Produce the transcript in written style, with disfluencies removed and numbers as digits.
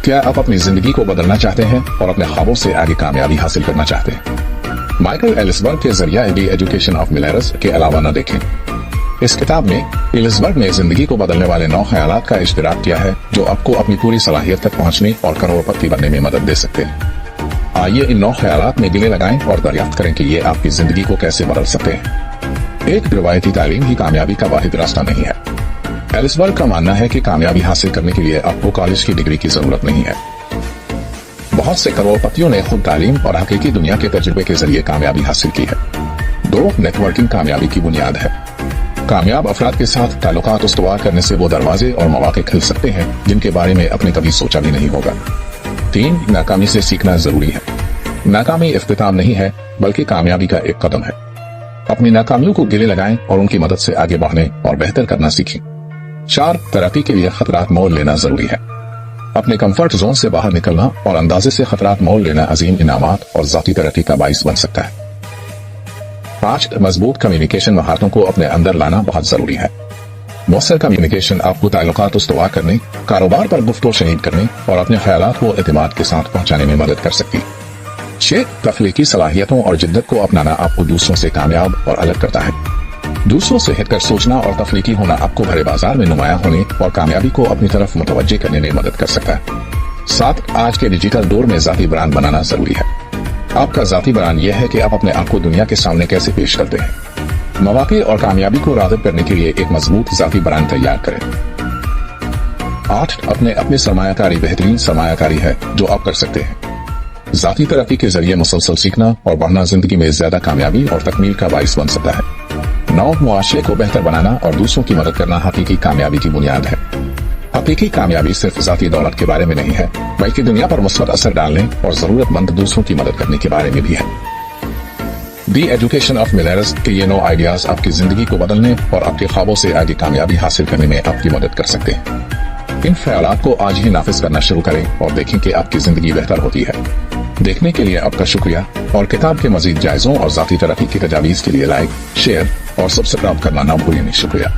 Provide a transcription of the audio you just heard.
کیا آپ اپنی زندگی کو بدلنا چاہتے ہیں اور اپنے خوابوں سے آگے کامیابی حاصل کرنا چاہتے ہیں؟ مائیکل ایلسبرگ کے ذریعہ دی ایجوکیشن آف ملیرز کے علاوہ نہ دیکھیں۔ اس کتاب میں ایلسبرگ نے زندگی کو بدلنے والے 9 خیالات کا اشتراک کیا ہے جو آپ کو اپنی پوری صلاحیت تک پہنچنے اور کروڑ پتی بننے میں مدد دے سکتے ہیں۔ آئیے ان 9 خیالات میں گلے لگائیں اور دریافت کریں کہ یہ آپ کی زندگی کو کیسے بدل سکتے ہیں۔ ایک روایتی تعلیم ہی کامیابی کا واحد راستہ نہیں ہے۔ ایلسبرگ کا ماننا ہے کہ کامیابی حاصل کرنے کے لیے آپ کو کالج کی ڈگری کی ضرورت نہیں ہے۔ بہت سے کروڑ پتیوں نے خود تعلیم اور حقیقی دنیا کے تجربے کے ذریعے کامیابی حاصل کی ہے۔ 2 نیٹ ورکنگ کامیابی کی بنیاد ہے۔ کامیاب افراد کے ساتھ تعلقات استوار کرنے سے وہ دروازے اور مواقع کھل سکتے ہیں جن کے بارے میں اپنے کبھی سوچا بھی نہیں ہوگا۔ 3 ناکامی سے سیکھنا ضروری ہے۔ ناکامی اختتام نہیں ہے بلکہ کامیابی کا ایک قدم ہے۔ اپنی ناکامیوں کو گلے لگائیں اور ان کی مدد سے آگے بڑھنے اور بہتر کرنا سیکھیں۔ 4 ترقی کے لیے خطرات مول لینا ضروری ہے۔ اپنے کمفرٹ زون سے باہر نکلنا اور اندازے سے خطرات مول لینا عظیم انعامات اور ذاتی ترقی کا باعث بن سکتا ہے۔ 5 مضبوط کمیونیکیشن مہارتوں کو اپنے اندر لانا بہت ضروری ہے۔ مؤثر کمیونیکیشن آپ کو تعلقات استوار کرنے، کاروبار پر گفتگو شنید کرنے اور اپنے خیالات کو اعتماد کے ساتھ پہنچانے میں مدد کر سکتی ہے۔ 6 تخلیقی صلاحیتوں اور جدت کو اپنانا آپ کو دوسروں سے کامیاب اور الگ کرتا ہے۔ دوسروں سے ہٹ کر سوچنا اور تخلیقی ہونا آپ کو بڑے بازار میں نمایاں ہونے اور کامیابی کو اپنی طرف متوجہ کرنے میں مدد کر سکتا ہے۔ 7 آج کے ڈیجیٹل دور میں ذاتی برانڈ بنانا ضروری ہے۔ آپ کا ذاتی برانڈ یہ ہے کہ آپ اپنے آپ کو دنیا کے سامنے کیسے پیش کرتے ہیں۔ مواقع اور کامیابی کو راغب کرنے کے لیے ایک مضبوط ذاتی برانڈ تیار کریں۔ 8 اپنے سرمایہ کاری بہترین سرمایہ کاری ہے جو آپ کر سکتے ہیں۔ ذاتی ترقی کے ذریعے مسلسل سیکھنا اور بڑھنا زندگی میں زیادہ کامیابی اور تکمیل کا باعث بن سکتا ہے۔ 9 معاشرے کو بہتر بنانا اور دوسروں کی مدد کرنا حقیقی کامیابی کی بنیاد ہے۔ حقیقی کامیابی صرف ذاتی دولت کے بارے میں نہیں ہے بلکہ دنیا پر مثبت اثر ڈالنے اور ضرورت مند دوسروں کی مدد کرنے کے بارے میں بھی ہے۔ دی ایجوکیشن آف ملیرز کے یہ 9 آئیڈیاز آپ کی زندگی کو بدلنے اور آپ کے خوابوں سے آگے کامیابی حاصل کرنے میں آپ کی مدد کر سکتے ہیں۔ ان خیالات کو آج ہی نافذ کرنا شروع کریں اور دیکھیں کہ آپ کی زندگی بہتر ہوتی ہے۔ دیکھنے کے لیے آپ کا شکریہ اور کتاب کے مزید جائزوں اور ذاتی ترقی کی تجاویز کے لیے لائک، شیئر اور سبسکرائب کرنا نہ بھولیں۔ شکریہ۔